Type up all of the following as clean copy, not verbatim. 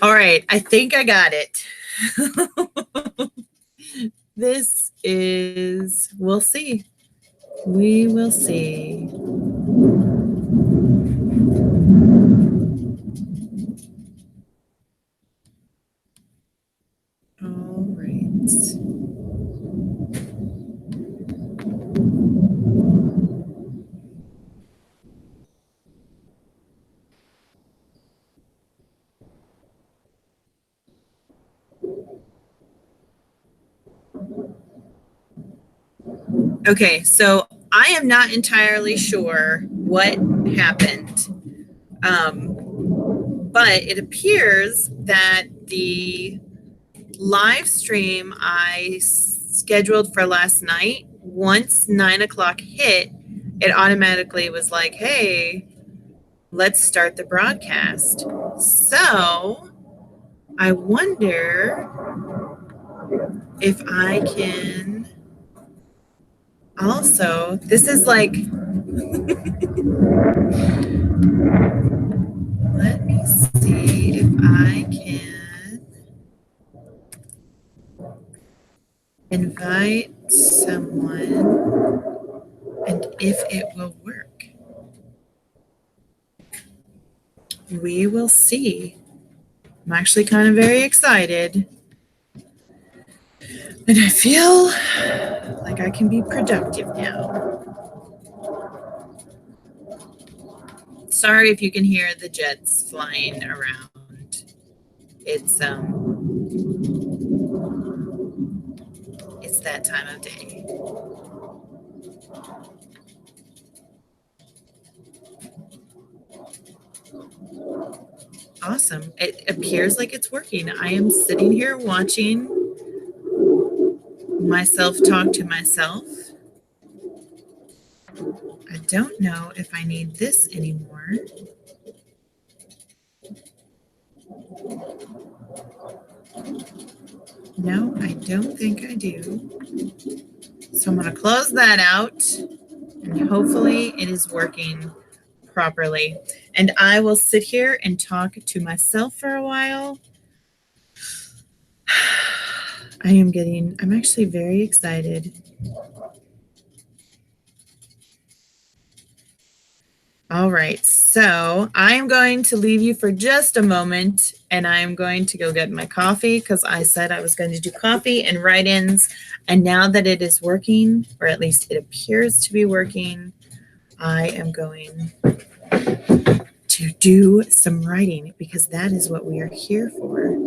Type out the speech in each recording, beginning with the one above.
All right, I think I got it. This is, we'll see. We will see. All right. Okay, so I am not entirely sure what happened. But it appears that the live stream I scheduled for last night, once 9 o'clock hit, it automatically was like, hey, let's start the broadcast. So I wonder if I can also, this is like, let me see if I can invite someone and if it will work. We will see. I'm actually kind of very excited. And I feel like I can be productive now. Sorry if you can hear the jets flying around. It's that time of day. Awesome. It appears like it's working. I am sitting here watching myself talk to myself. I don't know if I need this anymore. No, I don't think I do. So I'm going to close that out and hopefully it is working properly. And I will sit here and talk to myself for a while. I'm actually very excited. All right, so I'm going to leave you for just a moment and I'm going to go get my coffee because I said I was going to do coffee and write-ins. And now that it is working, or at least it appears to be working, I am going to do some writing because that is what we are here for.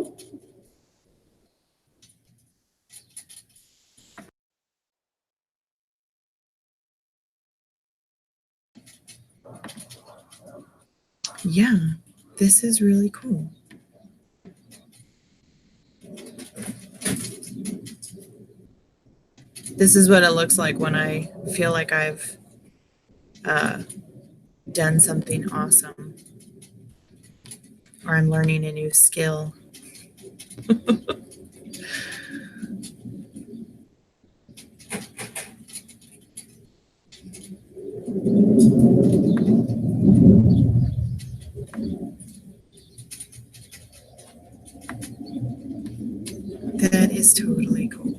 Yeah, this is really cool. This is what it looks like when I feel like I've done something awesome or I'm learning a new skill. That is totally cool.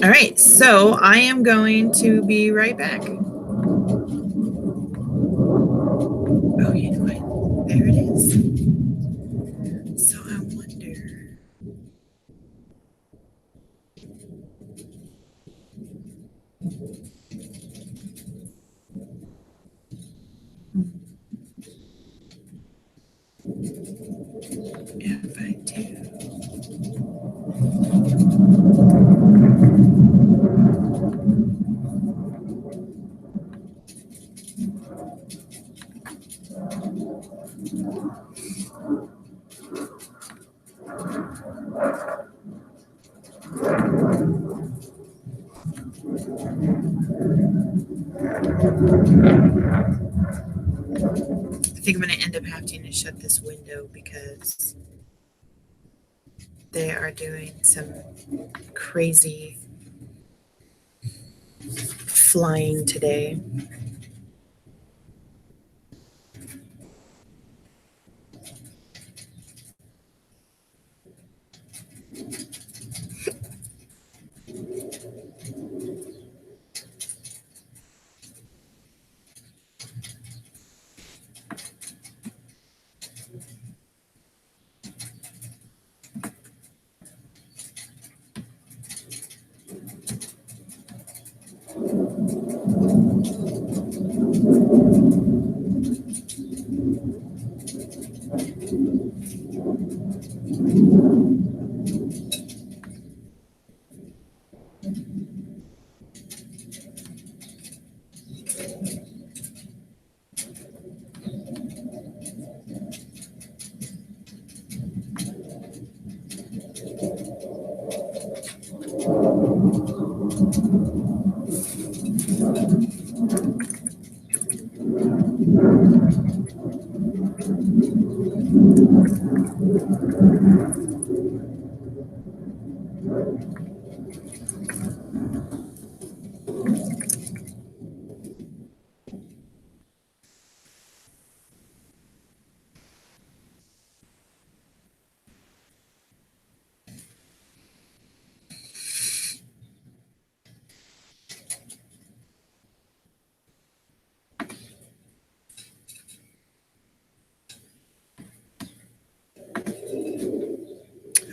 All right, so I am going to be right back. Oh, you know what? There it is. So I wonder. If I do. I think I'm going to end up having to shut this window because they are doing some crazy flying today.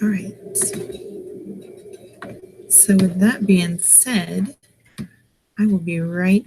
All right. So, with that being said, I will be right.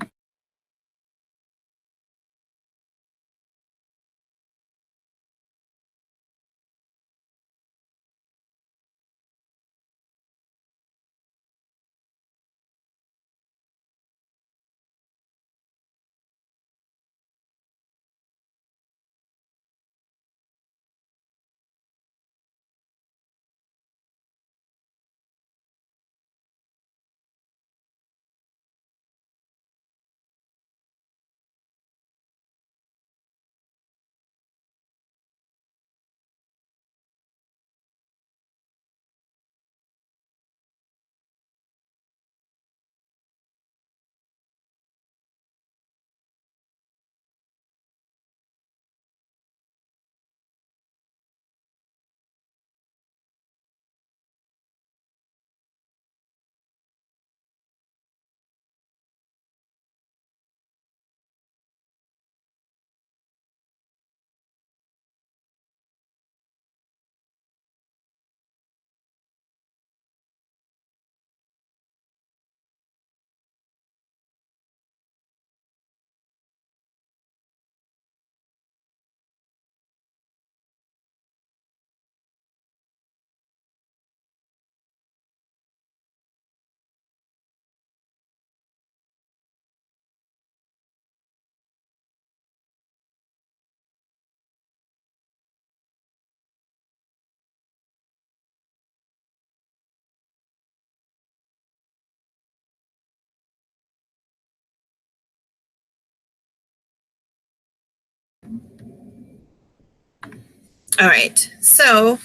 All right. So,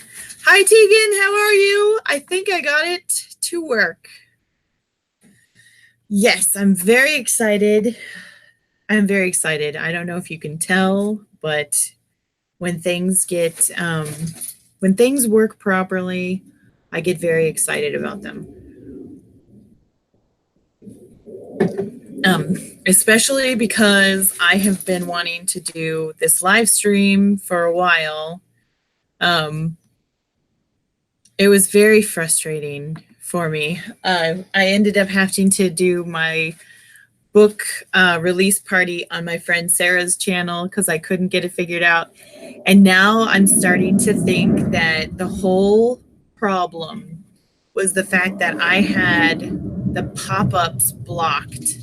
hi, Tegan. How are you? I think I got it to work. Yes, I'm very excited. I'm very excited. I don't know if you can tell, but when things when things work properly, I get very excited about them. Especially because I have been wanting to do this live stream for a while. It was very frustrating for me. I ended up having to do my book release party on my friend Sarah's channel because I couldn't get it figured out. And now I'm starting to think that the whole problem was the fact that I had the pop-ups blocked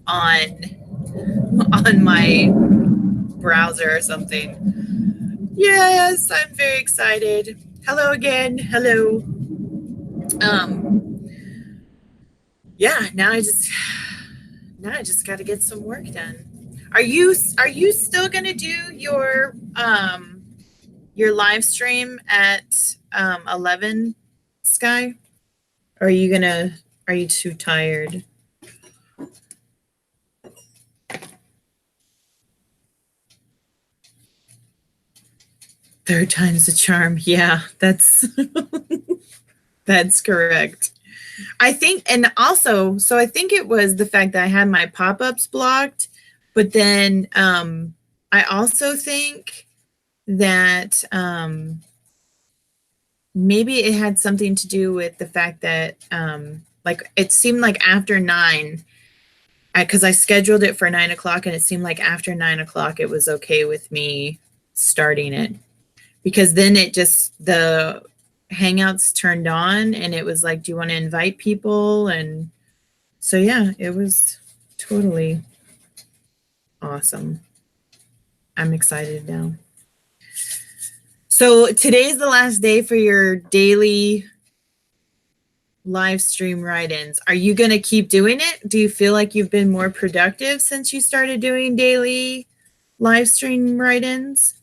on my browser or something. Yes, I'm very excited. Hello again. Hello. Yeah, now Now I just got to get some work done. Are you still gonna do your live stream at 11, Sky? Or are you too tired? Third time's the charm. Yeah, that's correct. I think, and also, so I think it was the fact that I had my pop-ups blocked, but then I also think that maybe it had something to do with the fact that like it seemed like after 9, because I scheduled it for 9 o'clock, and it seemed like after 9 o'clock it was okay with me starting it, because then it just the hangouts turned on and it was like, do you want to invite people? And so yeah, it was totally awesome. I'm excited now. So today's the last day for your daily live stream write-ins. Are you going to keep doing it? Do you feel like you've been more productive since you started doing daily live stream write-ins?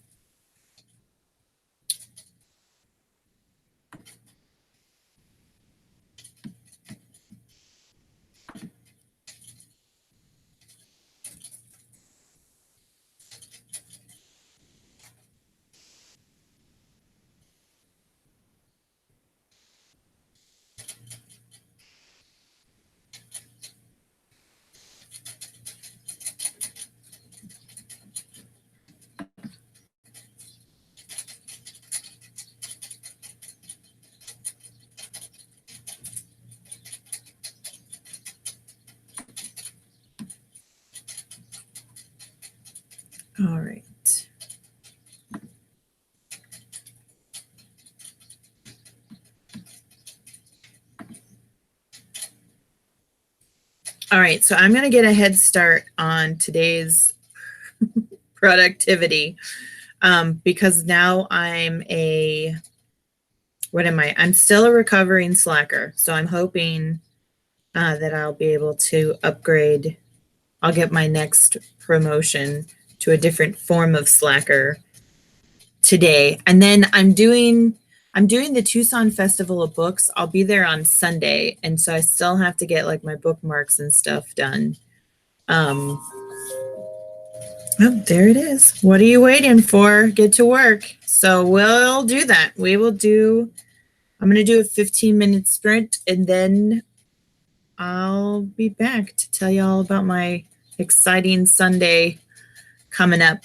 All right. All right, so I'm going to get a head start on today's productivity because now what am I? I'm still a recovering slacker. So I'm hoping that I'll be able to upgrade. I'll get my next promotion to a different form of slacker today. And then I'm doing the Tucson Festival of Books. I'll be there on Sunday, and so I still have to get like my bookmarks and stuff done. Um, oh, there it is. What are you waiting for? Get to work. So we'll do that. I'm going to do a 15-minute sprint, and then I'll be back to tell you all about my exciting Sunday coming up.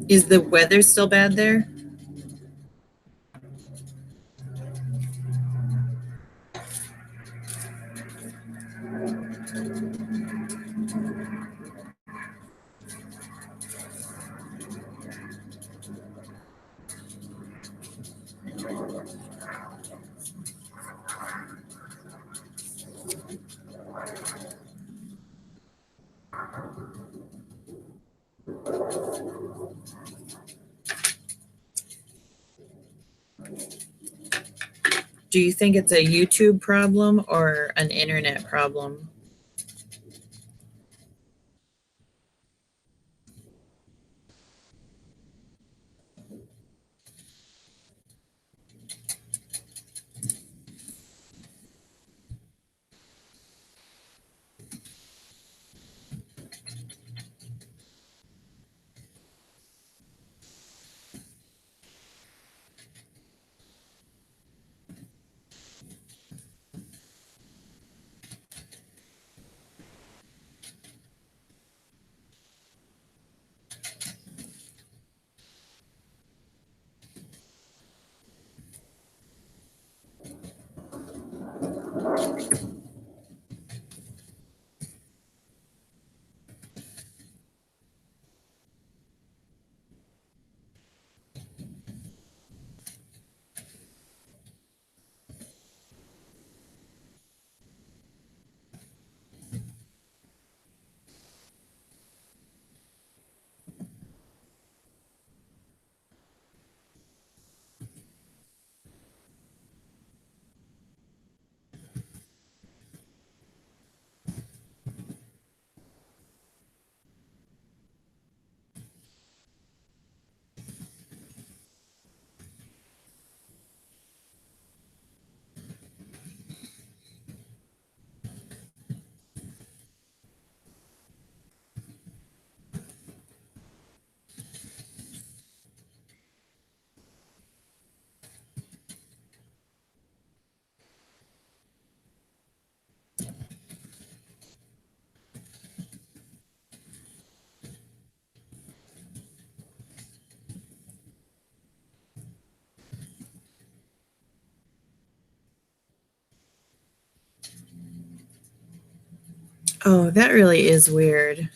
Is the weather still bad there? Do you think it's a YouTube problem or an internet problem? Oh, that really is weird.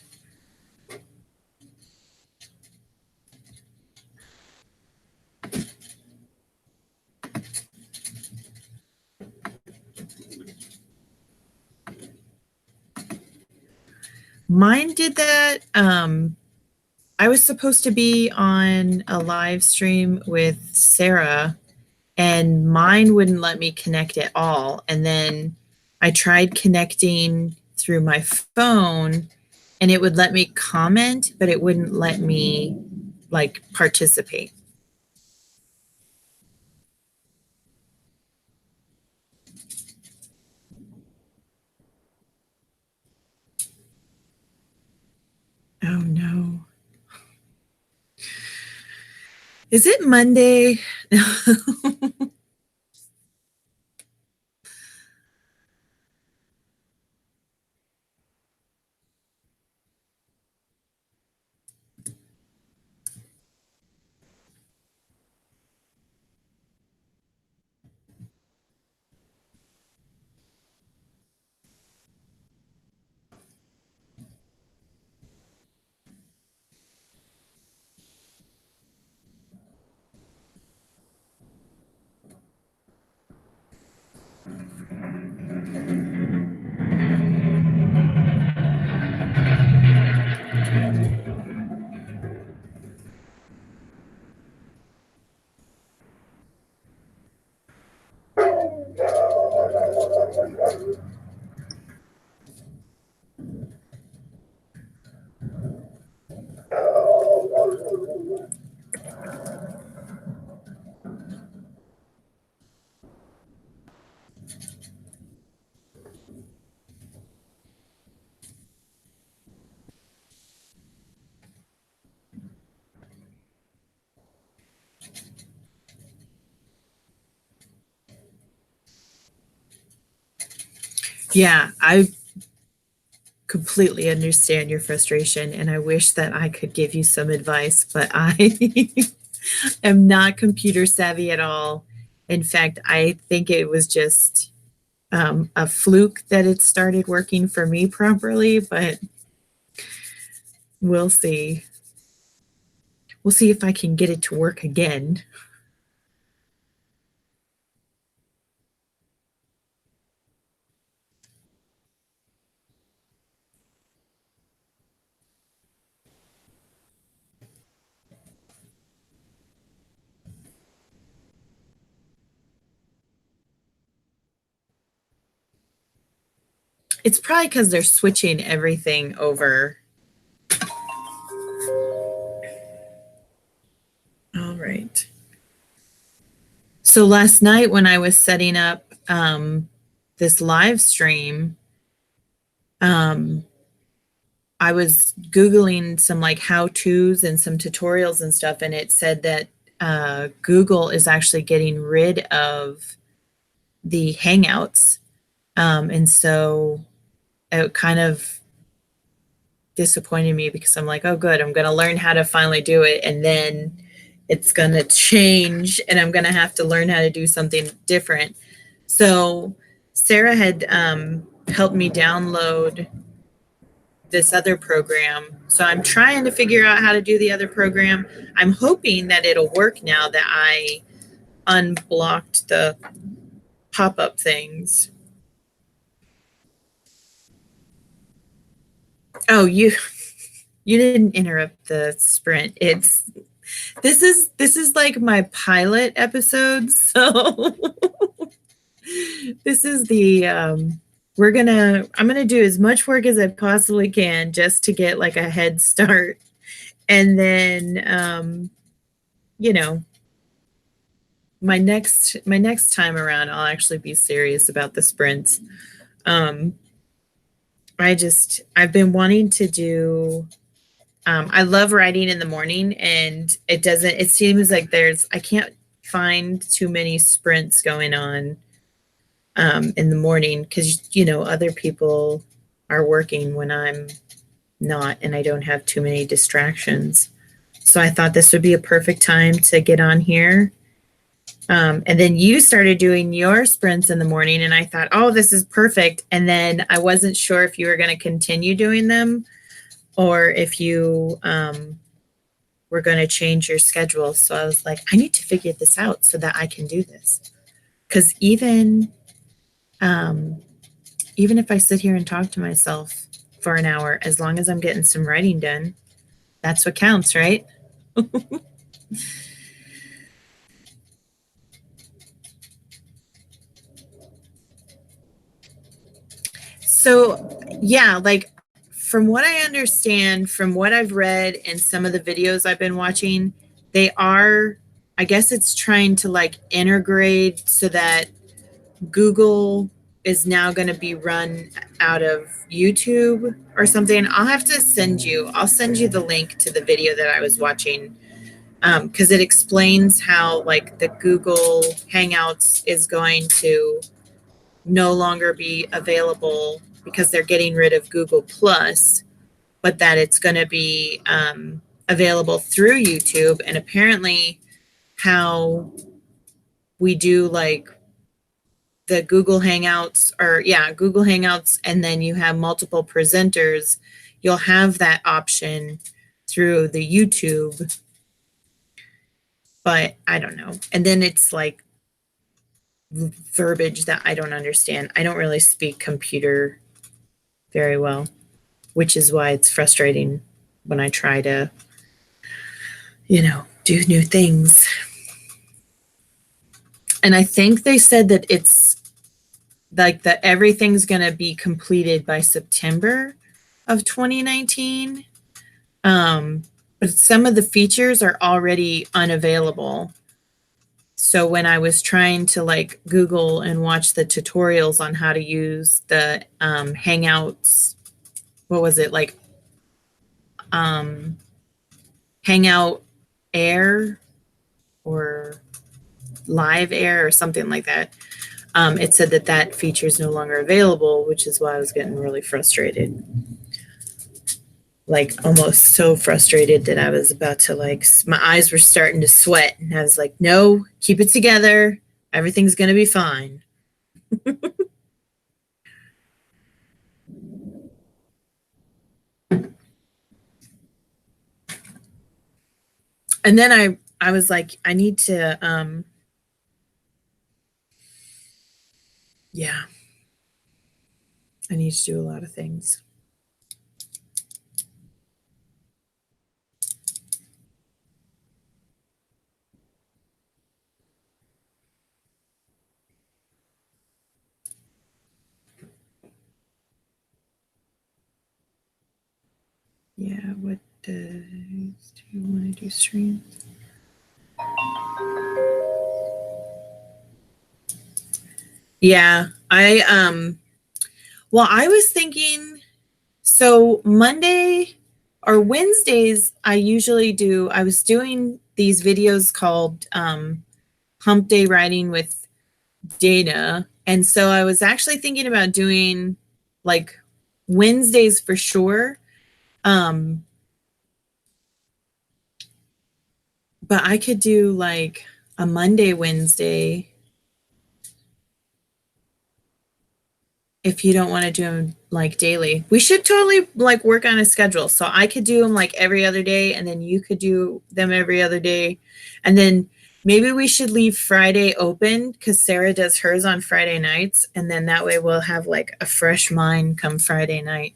Mine did that. I was supposed to be on a live stream with Sarah, and mine wouldn't let me connect at all. And then I tried connecting through my phone, and it would let me comment, but it wouldn't let me like participate. Oh no. Is it Monday? Yeah, completely understand your frustration, and I wish that I could give you some advice, but I am not computer savvy at all. In fact, I think it was just a fluke that it started working for me properly, but we'll see. We'll see if I can get it to work again. It's probably because they're switching everything over. All right. So last night when I was setting up this live stream, um, I was Googling some like how to's and some tutorials and stuff, and it said that Google is actually getting rid of the Hangouts. And so it kind of disappointed me because I'm like, oh, good, I'm going to learn how to finally do it. And then it's going to change and I'm going to have to learn how to do something different. So Sarah had helped me download this other program. So I'm trying to figure out how to do the other program. I'm hoping that it'll work now that I unblocked the pop-up things. Oh, you didn't interrupt the sprint. It's this is like my pilot episode. So this is the I'm gonna do as much work as I possibly can just to get like a head start. And then you know, my next time around I'll actually be serious about the sprints. Um I've been wanting to do I love writing in the morning, and it seems like I can't find too many sprints going on in the morning because, other people are working when I'm not, and I don't have too many distractions. So I thought this would be a perfect time to get on here. And then you started doing your sprints in the morning, and I thought, oh, this is perfect. And then I wasn't sure if you were going to continue doing them or if you were going to change your schedule. So I was like, I need to figure this out so that I can do this. Because even if I sit here and talk to myself for an hour, as long as I'm getting some writing done, that's what counts, right? So, yeah, like from what I understand, from what I've read and some of the videos I've been watching, I guess it's trying to like integrate so that Google is now going to be run out of YouTube or something. I'll send you the link to the video that I was watching because it explains how like the Google Hangouts is going to no longer be available because they're getting rid of Google Plus, but that it's going to be available through YouTube. And apparently, how we do like the Google Hangouts, Google Hangouts, and then you have multiple presenters, you'll have that option through the YouTube. But I don't know. And then it's like verbiage that I don't understand. I don't really speak computer very well, which is why it's frustrating when I try to, do new things. And I think they said that it's like that everything's going to be completed by September of 2019. But some of the features are already unavailable. So when I was trying to like Google and watch the tutorials on how to use the Hangouts, what was it like? Hangout Air or Live Air or something like that. it said that that feature is no longer available, which is why I was getting really frustrated. Like almost so frustrated that I was about to like, my eyes were starting to sweat. And I was like, no, keep it together. Everything's going to be fine. And then I was like, I need to, yeah, I need to do a lot of things. Yeah, what days do you want to do streams? Yeah, well, I was thinking, so Monday or Wednesdays, I was doing these videos called Hump Day Writing with Dana. And so I was actually thinking about doing like Wednesdays for sure. Um, but I could do like a Monday, Wednesday if you don't want to do them like daily. We should totally like work on a schedule. So I could do them like every other day and then you could do them every other day. And then maybe we should leave Friday open because Sarah does hers on Friday nights. And then that way we'll have like a fresh mind come Friday night.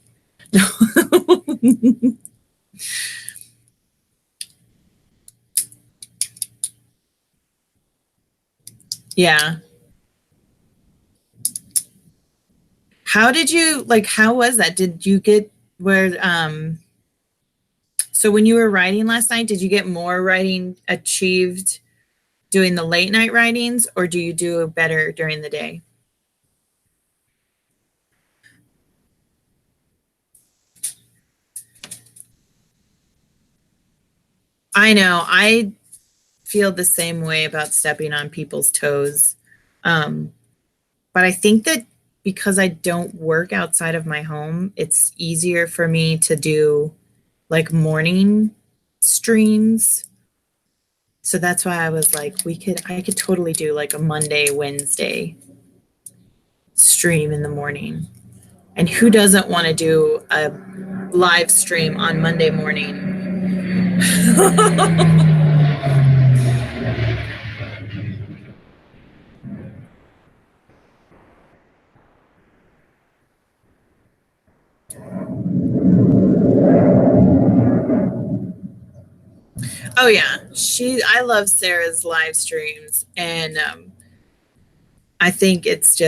Yeah. How was that? Did you get where so when you were writing last night, did you get more writing achieved doing the late night writings or do you do better during the day? I know. I feel the same way about stepping on people's toes. Um, but I think that because I don't work outside of my home, it's easier for me to do like morning streams. So that's why I was like, I could totally do like a Monday, Wednesday stream in the morning. And who doesn't want to do a live stream on Monday morning? Oh yeah, I love Sarah's live streams, and I think it's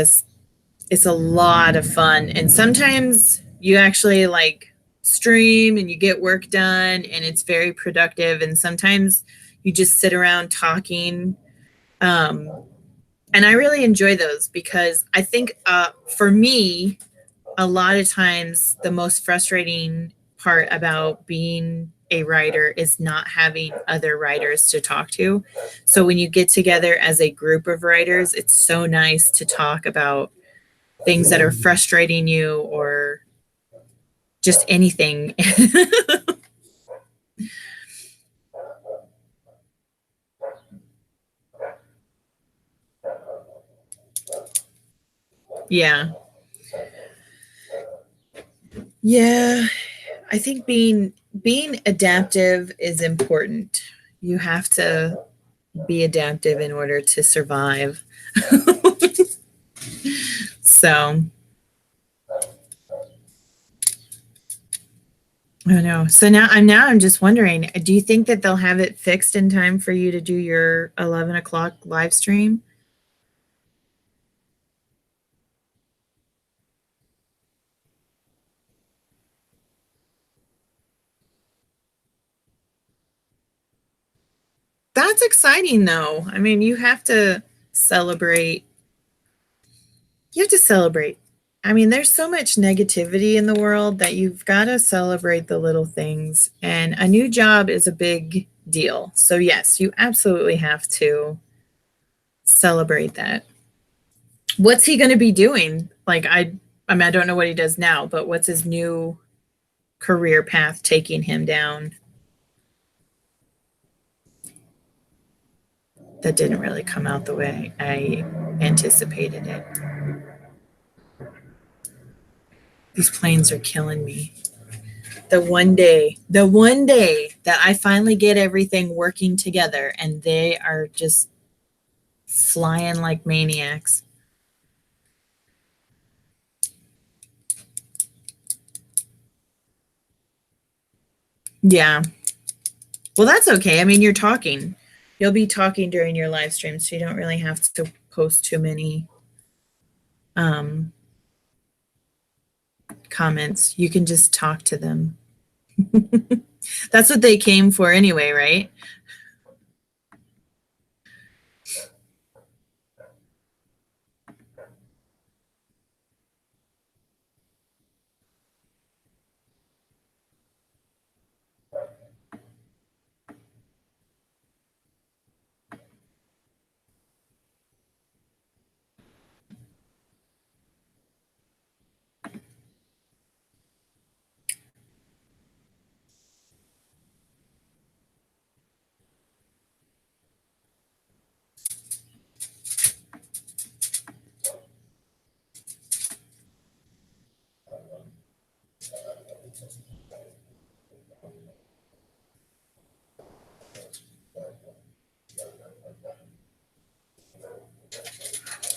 a lot of fun. And sometimes you actually like stream and you get work done, and it's very productive. And sometimes you just sit around talking. Um, and I really enjoy those because I think for me, a lot of times the most frustrating part about being a writer is not having other writers to talk to. So when you get together as a group of writers, it's so nice to talk about things that are frustrating you or just anything. Yeah. Yeah. I think being adaptive is important. You have to be adaptive in order to survive. So I know. So now I'm just wondering, do you think that they'll have it fixed in time for you to do your 11 o'clock live stream? That's exciting though. I mean, celebrate. You have to celebrate. I mean, there's so much negativity in the world that you've got to celebrate the little things. And a new job is a big deal. So yes, you absolutely have to celebrate that. What's he going to be doing? Like, I mean, I don't know what he does now, but what's his new career path taking him down? That didn't really come out the way I anticipated it. These planes are killing me. The one day that I finally get everything working together and they are just flying like maniacs. Yeah. Well, that's okay. I mean, you're talking. You'll be talking during your live stream, so you don't really have to post too many um, comments. You can just talk to them. That's what they came for anyway, right?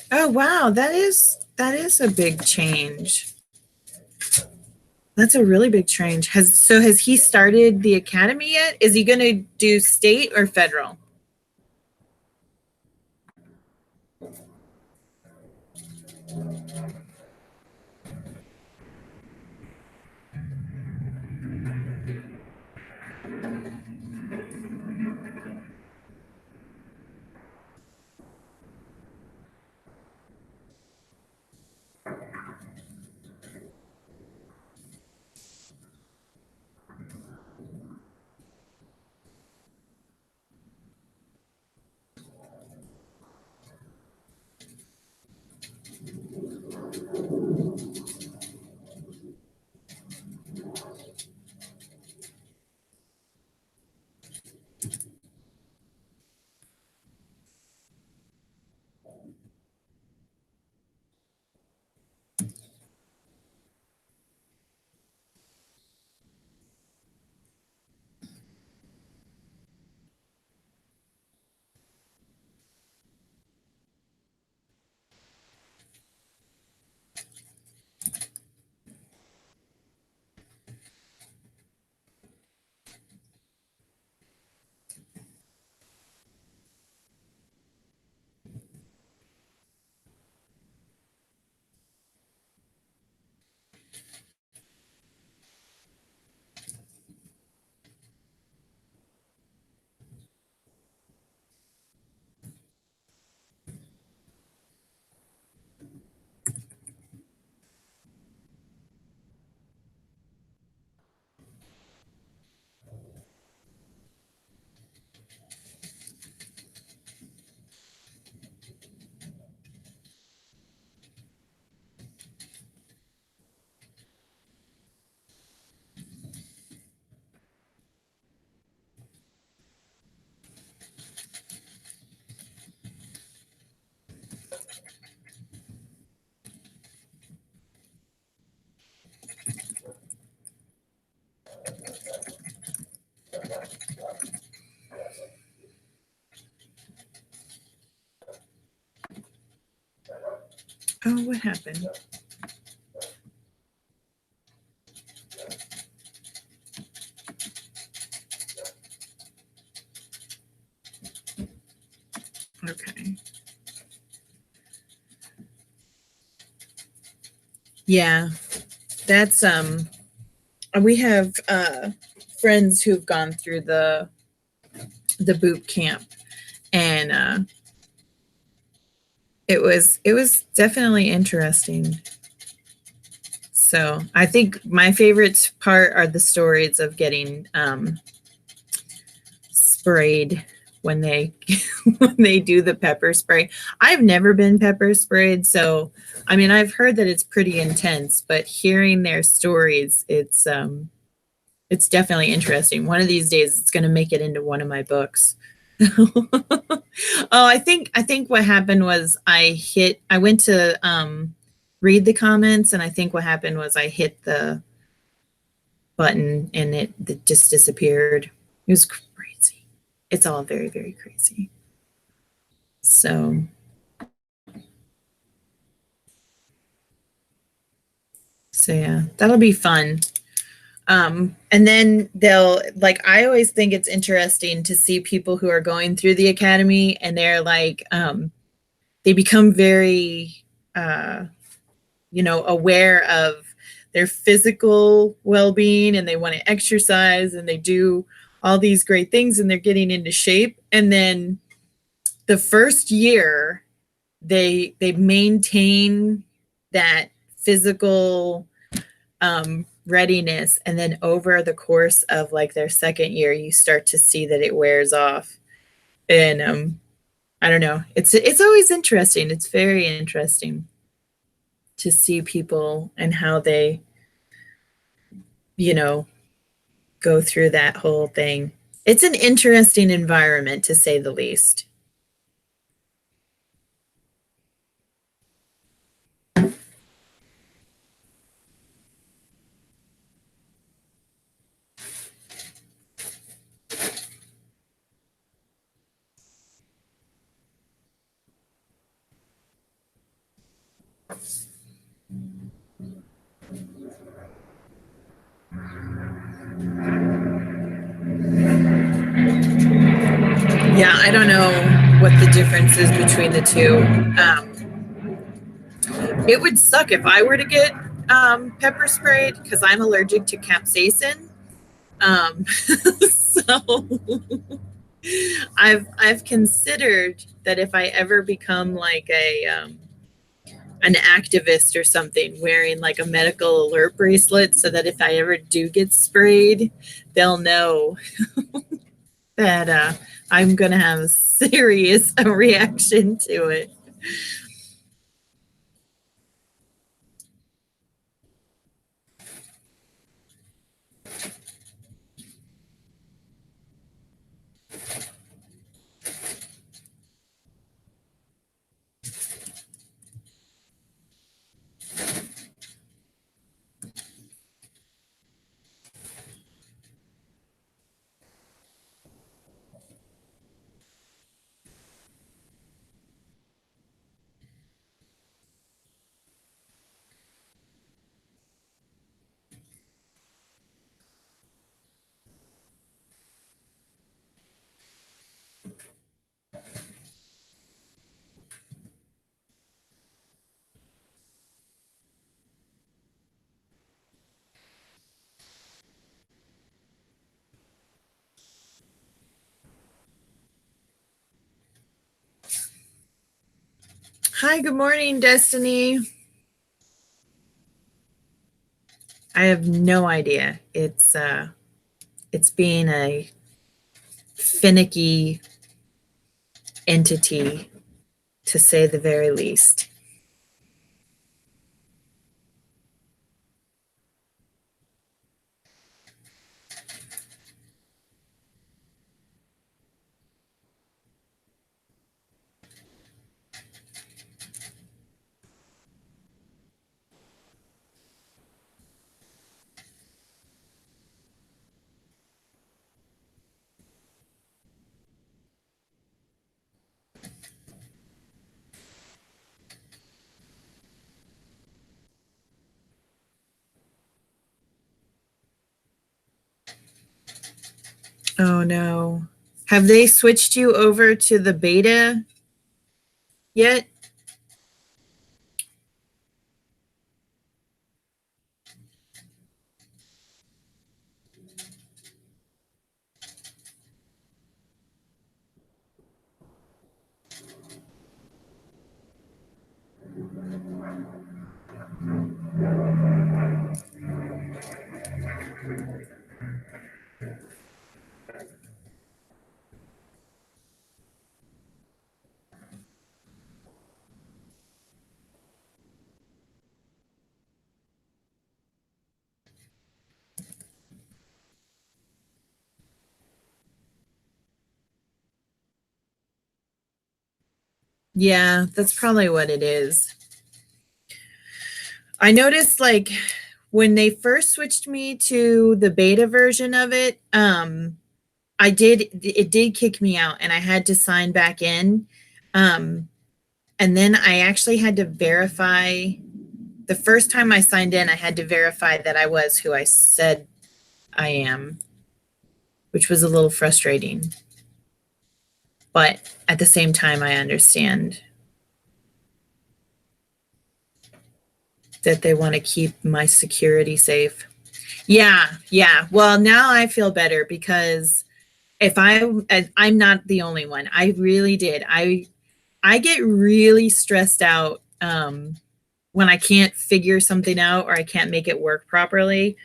Oh wow, that is a big change. That's a really big change. Has he started the academy yet? Is he going to do state or federal? Oh, what happened? Okay. Yeah, that's we have friends who've gone through the boot camp and it was definitely interesting. So I think my favorite part are the stories of getting sprayed when they when they do the pepper spray. I've never been pepper sprayed, so I mean I've heard that it's pretty intense, but hearing their stories, it's definitely interesting. One of these days it's going to make it into one of my books. Oh, I think what happened was I went to read the comments, and I think what happened was I hit the button and it just disappeared. It was crazy. It's all very, very crazy. So, so yeah, that'll be fun. And then they'll like, I always think it's interesting to see people who are going through the academy and they're like, they become very, uh, aware of their physical well-being and they want to exercise and they do all these great things and they're getting into shape. And then the first year they maintain that physical readiness, and then over the course of like their second year you start to see that it wears off. And I don't know, it's always interesting. It's very interesting to see people and how they you know go through that whole thing. It's an interesting environment to say the least. Yeah, I don't know what the difference is between the two. It would suck if I were to get pepper sprayed because I'm allergic to capsaicin. So I've considered that if I ever become like a an activist or something, wearing like a medical alert bracelet so that if I ever do get sprayed, they'll know that I'm gonna have a serious reaction to it. Hi, good morning, Destiny. I have no idea. It's being a finicky entity, to say the very least. Oh no. Have they switched you over to the beta yet? Yeah, that's probably what it is. I noticed like when they first switched me to the beta version of it, it did kick me out and I had to sign back in. Um, and then I actually had to verify the first time I signed in, I had to verify that I was who I said I am, which was a little frustrating. But at the same time, I understand that they want to keep my security safe. Yeah, yeah. Well, now I feel better because if I'm not the only one. I really did. I get really stressed out when I can't figure something out or I can't make it work properly.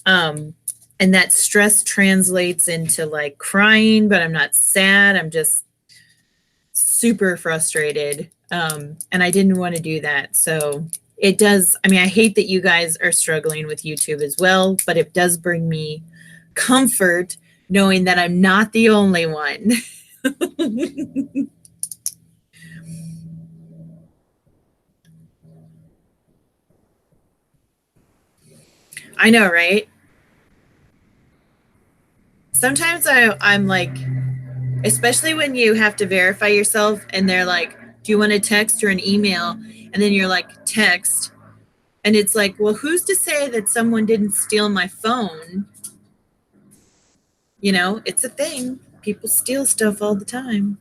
Um, and that stress translates into like crying, but I'm not sad. I'm just super frustrated. And I didn't want to do that. So it does. I mean, I hate that you guys are struggling with YouTube as well, but it does bring me comfort knowing that I'm not the only one. I know, right? Sometimes I'm like, especially when you have to verify yourself and they're like, do you want a text or an email? And then you're like, text. And it's like, well, who's to say that someone didn't steal my phone? You know, it's a thing. People steal stuff all the time.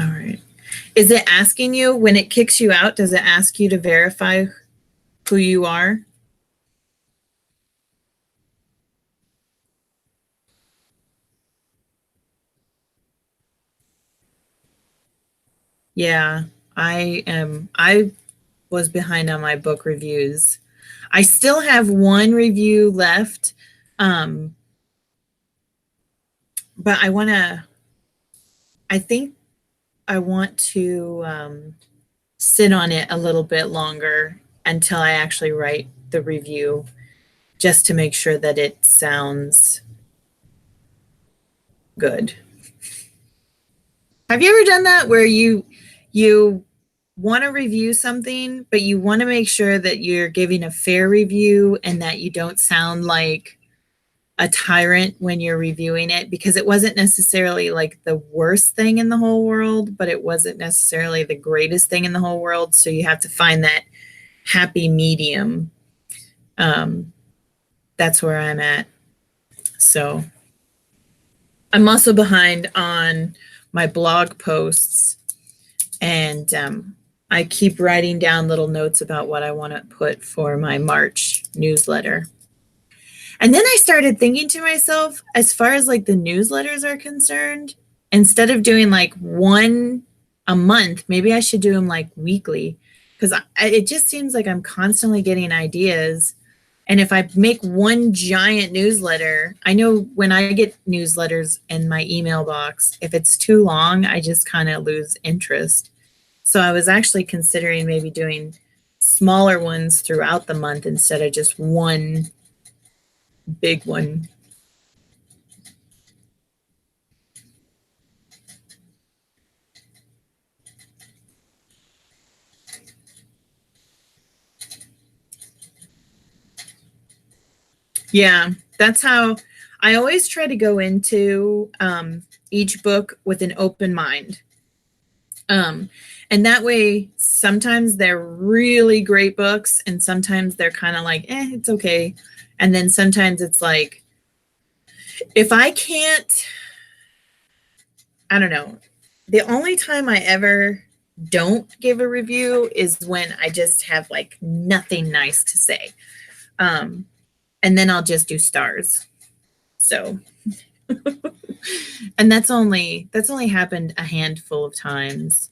All right. Is it asking you when it kicks you out? Does it ask you to verify who you are? Yeah, I was behind on my book reviews. I still have one review left, um, but I think I want to sit on it a little bit longer until I actually write the review just to make sure that it sounds good. Have you ever done that where you want to review something, but you want to make sure that you're giving a fair review and that you don't sound like a tyrant when you're reviewing it because it wasn't necessarily like the worst thing in the whole world, but it wasn't necessarily the greatest thing in the whole world. So you have to find that happy medium. Um, that's where I'm at. So I'm also behind on my blog posts, and I keep writing down little notes about what I want to put for my March newsletter. And then I started thinking to myself, as far as like the newsletters are concerned, instead of doing like one a month, maybe I should do them like weekly because it just seems like I'm constantly getting ideas. And if I make one giant newsletter, I know when I get newsletters in my email box, if it's too long, I just kind of lose interest. So I was actually considering maybe doing smaller ones throughout the month instead of just one big one. Yeah, that's how I always try to go into each book with an open mind. Um, and that way, sometimes they're really great books, and sometimes they're kind of like, it's okay. And then sometimes it's like, if I can't, I don't know. The only time I ever don't give a review is when I just have like nothing nice to say. Um, and then I'll just do stars. So, and that's only happened a handful of times.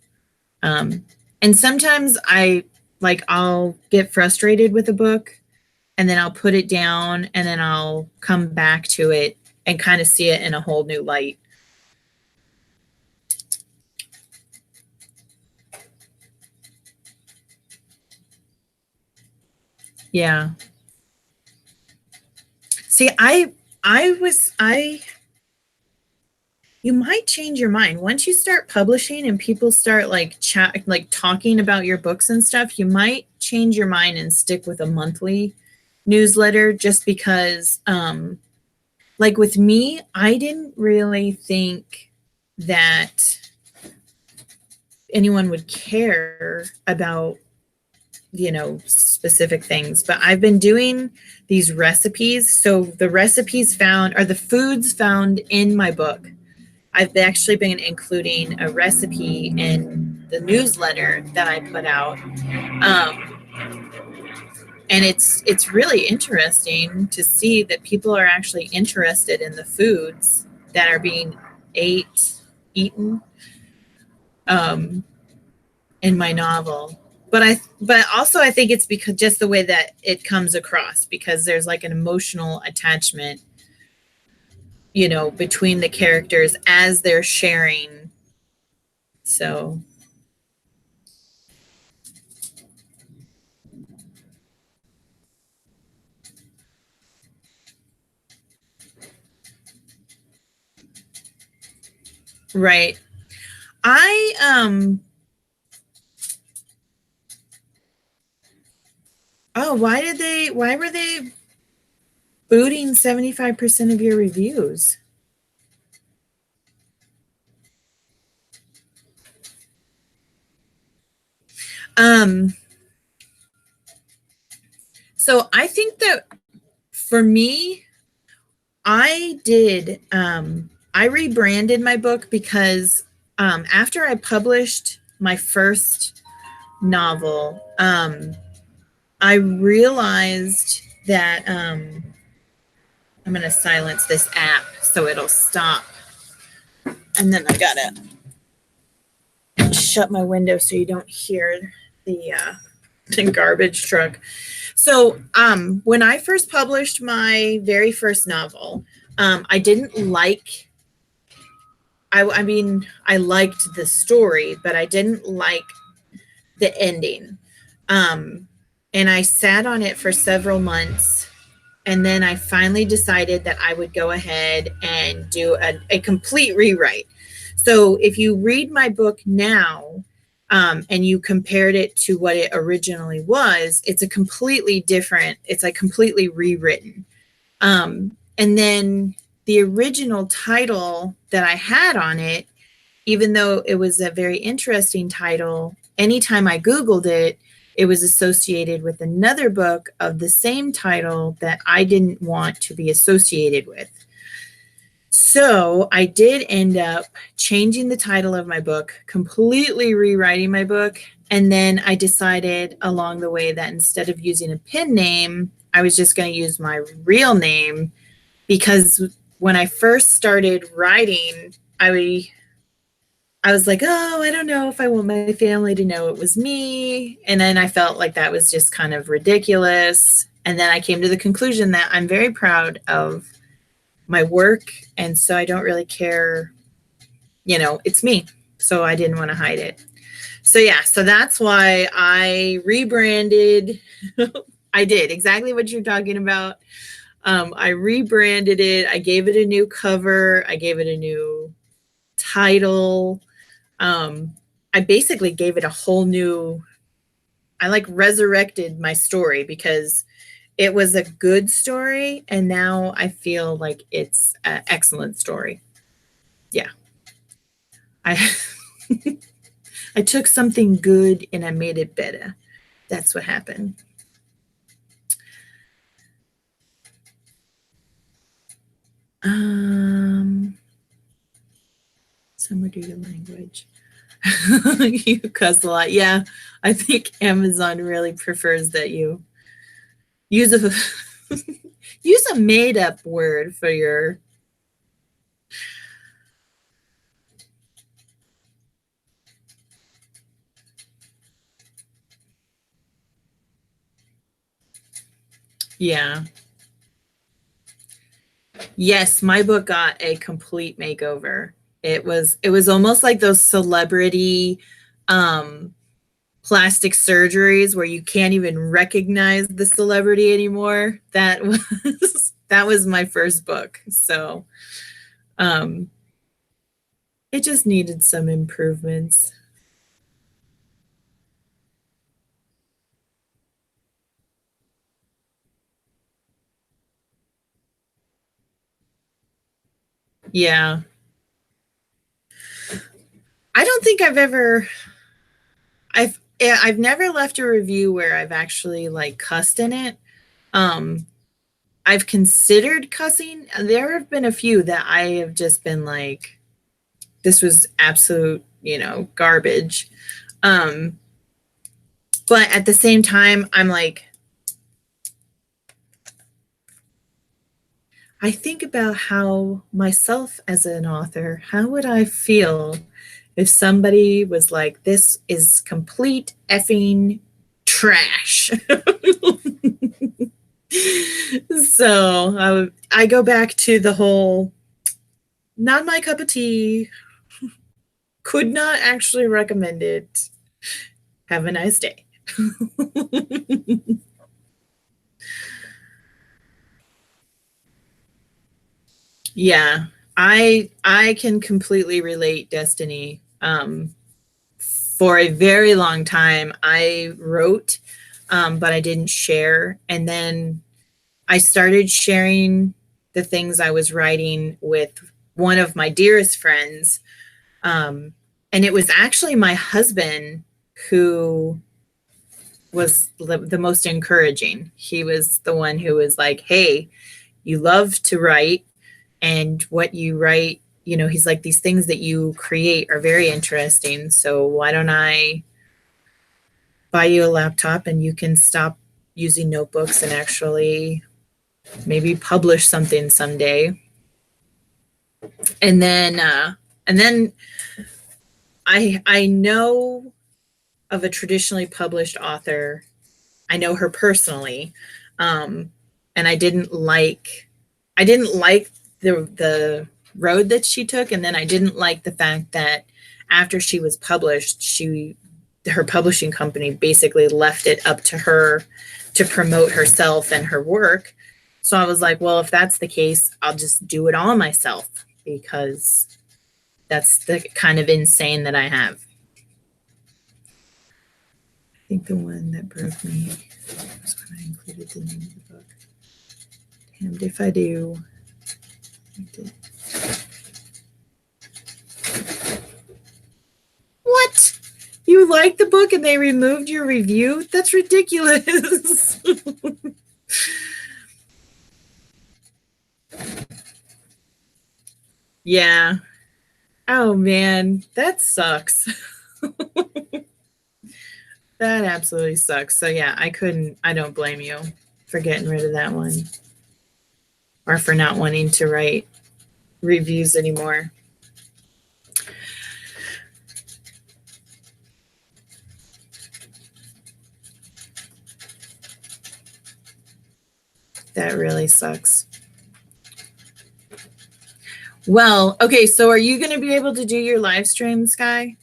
And sometimes I'll get frustrated with a book and then I'll put it down and then I'll come back to it and kind of see it in a whole new light. Yeah. See, I you might change your mind once you start publishing and people start like talking about your books and stuff. You might change your mind and stick with a monthly newsletter just because like with me, I didn't really think that anyone would care about specific things, but I've been doing these recipes. So the recipes found are the foods found in my book. I've actually been including a recipe in the newsletter that I put out. And it's really interesting to see that people are actually interested in the foods that are being eaten um, in my novel. But also I think it's because just the way that it comes across, because there's like an emotional attachment, between the characters as they're sharing. So right. I oh, why were they booting 75% of your reviews? Um so I think that for me, I rebranded my book because after I published my first novel, I realized that I'm going to silence this app so it'll stop. And then I got to shut my window so you don't hear the garbage truck. So when I first published my very first novel, I didn't like, I mean, I liked the story, but I didn't like the ending. And I sat on it for several months. And then I finally decided that I would go ahead and do a complete rewrite. So if you read my book now, and you compared it to what it originally was, it's a completely different, it's like completely rewritten. And then the original title that I had on it, even though it was a very interesting title, anytime I Googled it, it was associated with another book of the same title that I didn't want to be associated with. So I did end up changing the title of my book, completely rewriting my book. And then I decided along the way that instead of using a pen name, I was just going to use my real name, because when I first started writing, I was like, oh, I don't know if I want my family to know it was me. And then I felt like that was just kind of ridiculous. And then I came to the conclusion that I'm very proud of my work. And so I don't really care, it's me. So I didn't want to hide it. So yeah, so that's why I rebranded. I did exactly what you're talking about. I rebranded it. I gave it a new cover. I gave it a new title. I basically gave it a whole new, I like resurrected my story because it was a good story. And now I feel like it's an excellent story. Yeah. I, I took something good and I made it better. That's what happened. Somewhere due to language. You cuss a lot. Yeah, I think Amazon really prefers that you use a use a made up word for your. Yeah. Yes, my book got a complete makeover. It was almost like those celebrity um plastic surgeries where you can't even recognize the celebrity anymore. That was that was my first book. So, um it just needed some improvements. Yeah. I don't think I've never left a review where I've actually like cussed in it. Um I've considered cussing. There have been a few that I have just been like, this was absolute, garbage. Um, but at the same time, I'm like, I think about how myself as an author, how would I feel if somebody was like, this is complete effing trash? So I go back to the whole, not my cup of tea, could not actually recommend it. Have a nice day. Yeah, I can completely relate, Destiny. For a very long time, I wrote, but I didn't share, and then I started sharing the things I was writing with one of my dearest friends, and it was actually my husband who was the most encouraging. He was the one who was like, "Hey, you love to write, and what you write, he's like, these things that you create are very interesting. So why don't I buy you a laptop and you can stop using notebooks and actually maybe publish something someday." And then I know of a traditionally published author. I know her personally, and I didn't like the road that she took, and then I didn't like the fact that after she was published, her publishing company basically left it up to her to promote herself and her work. So I was like, well, if that's the case, I'll just do it all myself because that's the kind of insane that I have. I think the one that broke me was when I included the name of the book. Damned if I do. What? You liked the book and they removed your review? That's ridiculous. Yeah. Oh man, that sucks. That absolutely sucks. So yeah, I don't blame you for getting rid of that one or for not wanting to write reviews anymore. That really sucks. Well, okay, so are you going to be able to do your live stream, Sky?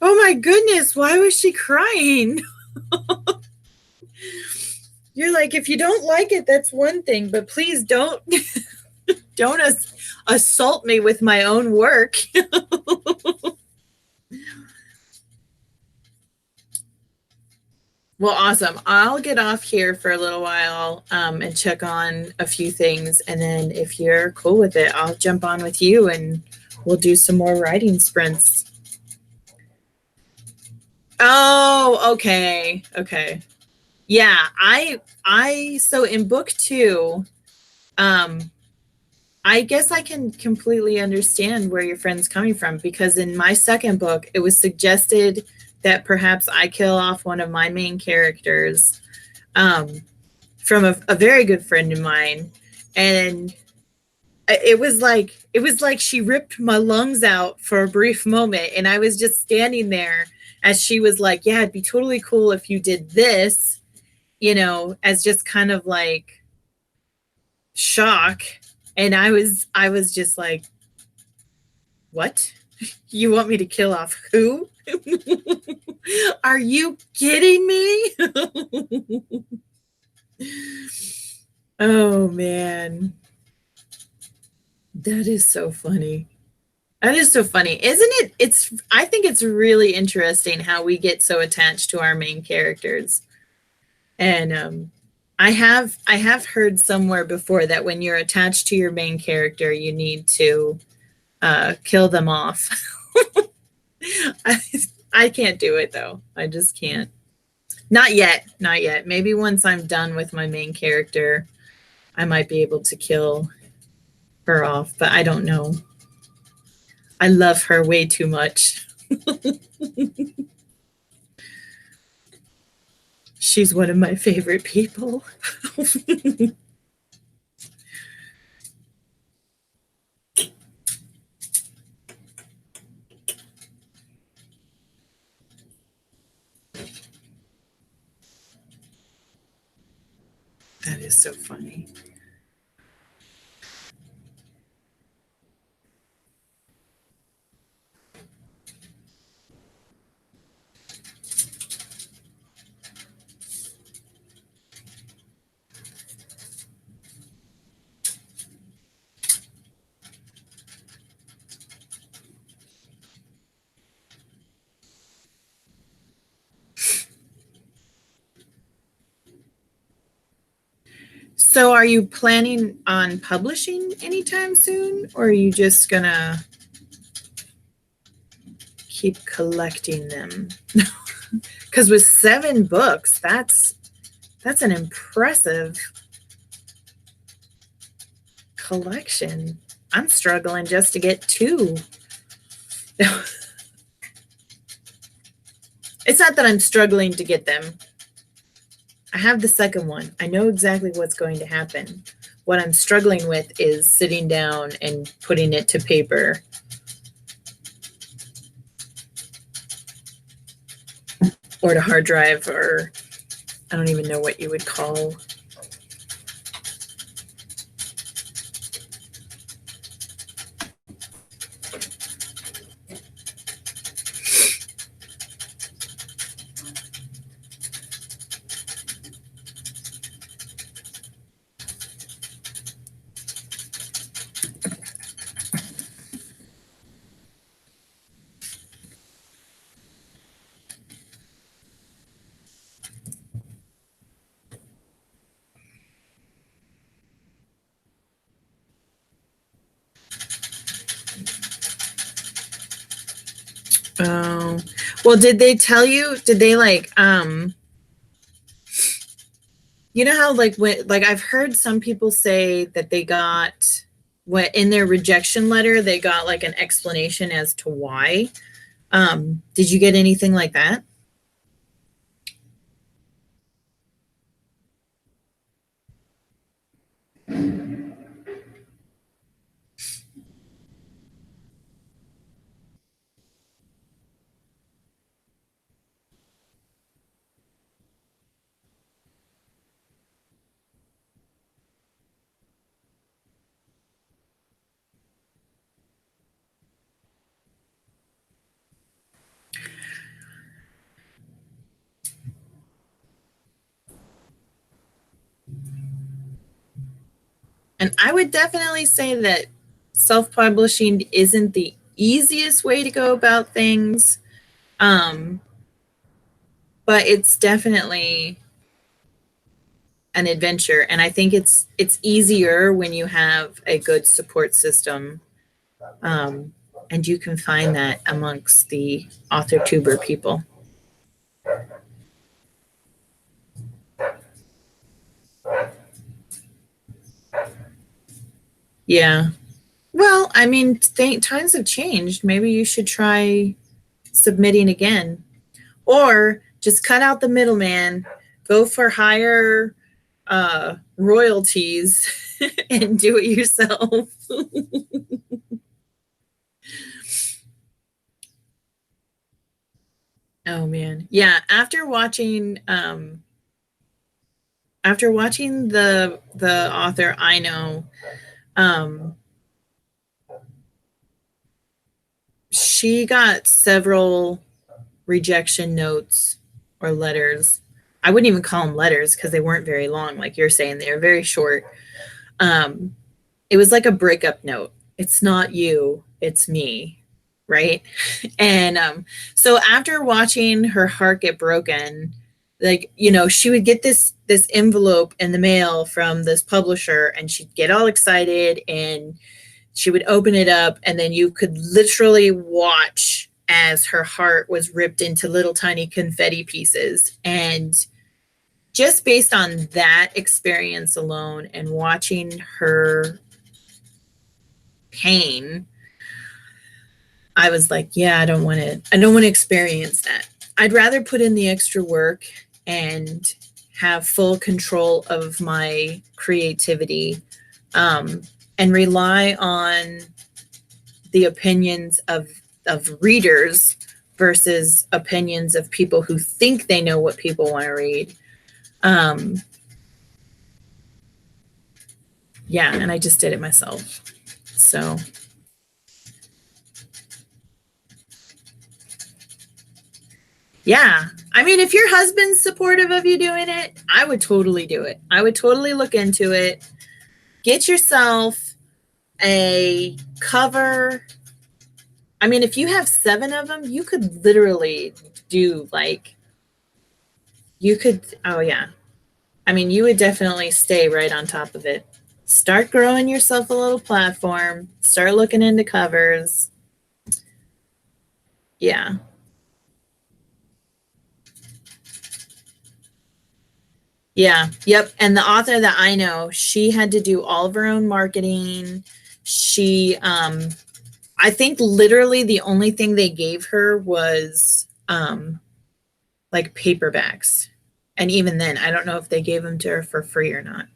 Oh my goodness, why was she crying? You're like, if you don't like it, that's one thing, but please don't assault me with my own work. Well, awesome. I'll get off here for a little while and check on a few things. And then if you're cool with it, I'll jump on with you and we'll do some more writing sprints. Oh, okay. Okay. Yeah, so in book two, um, I guess I can completely understand where your friend's coming from because in my second book, it was suggested that perhaps I kill off one of my main characters um, from a very good friend of mine, and it was like she ripped my lungs out for a brief moment, and I was just standing there as she was like, "Yeah, it'd be totally cool if you did this," as just kind of like shock, and I was just like, what? You want me to kill off who? Are you kidding me? Oh man, that is so funny. That is so funny. Isn't it? I think it's really interesting how we get so attached to our main characters. And I have heard somewhere before that when you're attached to your main character, you need to kill them off. I, I can't do it though. I just can't. Not yet. Not yet. Maybe once I'm done with my main character, I might be able to kill her off, but I don't know. I love her way too much. She's one of my favorite people. That is so funny. So, are you planning on publishing anytime soon, or are you just gonna keep collecting them? Because with 7 books, that's an impressive collection. I'm struggling just to get 2. It's not that I'm struggling to get them. I have the second one. I know exactly what's going to happen. What I'm struggling with is sitting down and putting it to paper or to hard drive, or I don't even know what you would call. Oh, well, did they tell you? Did they like you know how like I've heard some people say that they got what in their rejection letter they got like an explanation as to why. Did you get anything like that? And I would definitely say that self-publishing isn't the easiest way to go about things. Um, but it's definitely an adventure, and I think it's easier when you have a good support system, um, and you can find that amongst the author tuber people. Yeah. Well, I mean, times have changed. Maybe you should try submitting again, or just cut out the middleman, go for higher royalties, and do it yourself. Oh man, yeah. After watching the author I know, um, she got several rejection notes or letters. I wouldn't even call them letters because they weren't very long, like you're saying. They were very short. Um, it was like a breakup note. It's not you, it's me, right? And so after watching her heart get broken, like, you know, she would get this envelope in the mail from this publisher, and she'd get all excited, and she would open it up, and then you could literally watch as her heart was ripped into little tiny confetti pieces. And just based on that experience alone and watching her pain, I was like, yeah, I don't want to experience that. I'd rather put in the extra work and have full control of my creativity, um, and rely on the opinions of readers versus opinions of people who think they know what people want to read. Um, yeah, and I just did it myself. So yeah. I mean, if your husband's supportive of you doing it, I would totally do it. I would totally look into it. Get yourself a cover. I mean, if you have 7 of them, you could literally do like, you could, oh yeah. I mean, you would definitely stay right on top of it. Start growing yourself a little platform, start looking into covers. Yeah. Yeah. Yep. And the author that I know, she had to do all of her own marketing. She I think literally the only thing they gave her was like paperbacks. And even then, I don't know if they gave them to her for free or not.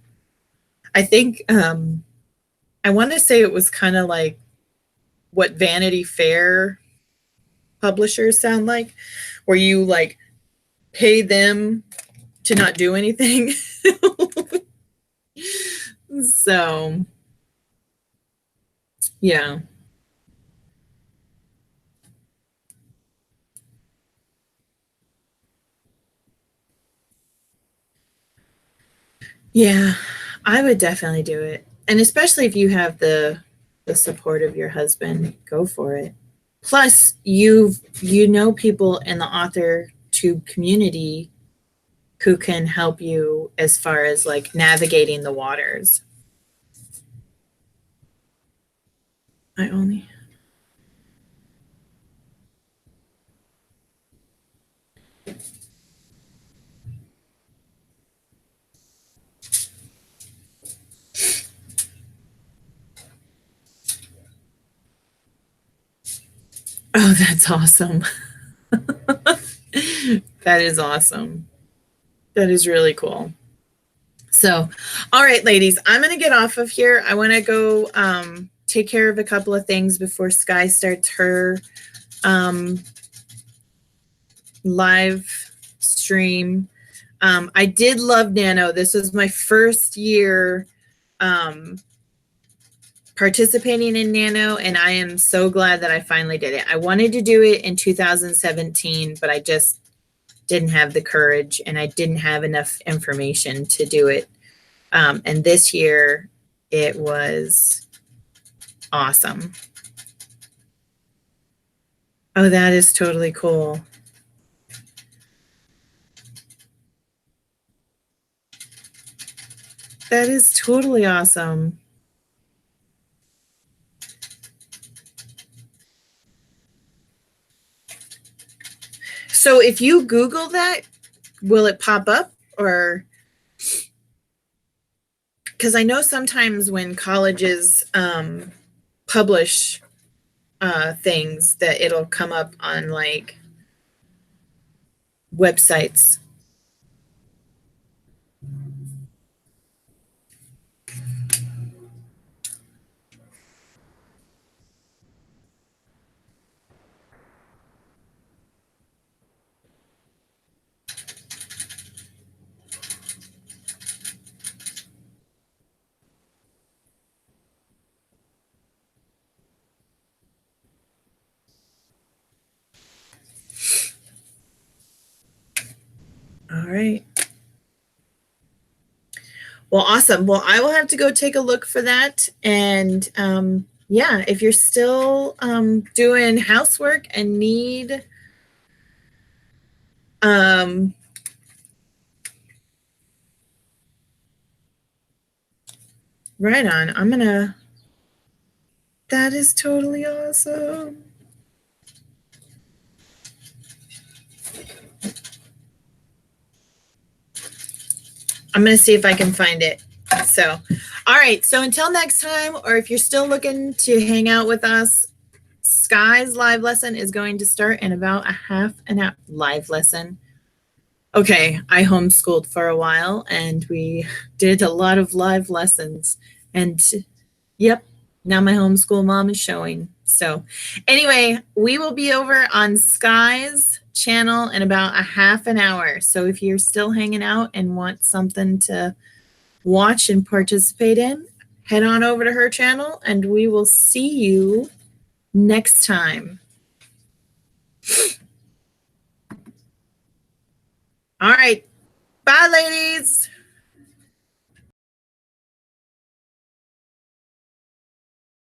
I think I want to say it was kind of like what Vanity Fair publishers sound like, where you like pay them to not do anything. So, yeah. Yeah, I would definitely do it. And especially if you have the support of your husband, go for it. Plus, you know people in the author tube community who can help you as far as like navigating the waters. I only Oh, that's awesome. That is awesome. That is really cool. So, all right, ladies, I'm going to get off of here. I want to go take care of a couple of things before Sky starts her um, live stream. I did love Nano. This was my first year um, participating in Nano, and I am so glad that I finally did it. I wanted to do it in 2017, but I just didn't have the courage and I didn't have enough information to do it. And this year it was awesome. Oh, that is totally cool. That is totally awesome. So if you Google that, will it pop up? Or because I know sometimes when colleges publish things that it'll come up on like websites. All right. Well, awesome. Well, I will have to go take a look for that. And yeah, if you're still doing housework and need um, right on, I'm gonna. That is totally awesome. I'm gonna see if I can find it. So, all right. So until next time, or if you're still looking to hang out with us, Sky's live lesson is going to start in about a half an hour. Live lesson. Okay, I homeschooled for a while and we did a lot of live lessons. And yep, now my homeschool mom is showing. So, anyway, we will be over on Sky's channel in about a half an hour. So, if you're still hanging out and want something to watch and participate in, head on over to her channel and we will see you next time. All right. Bye, ladies.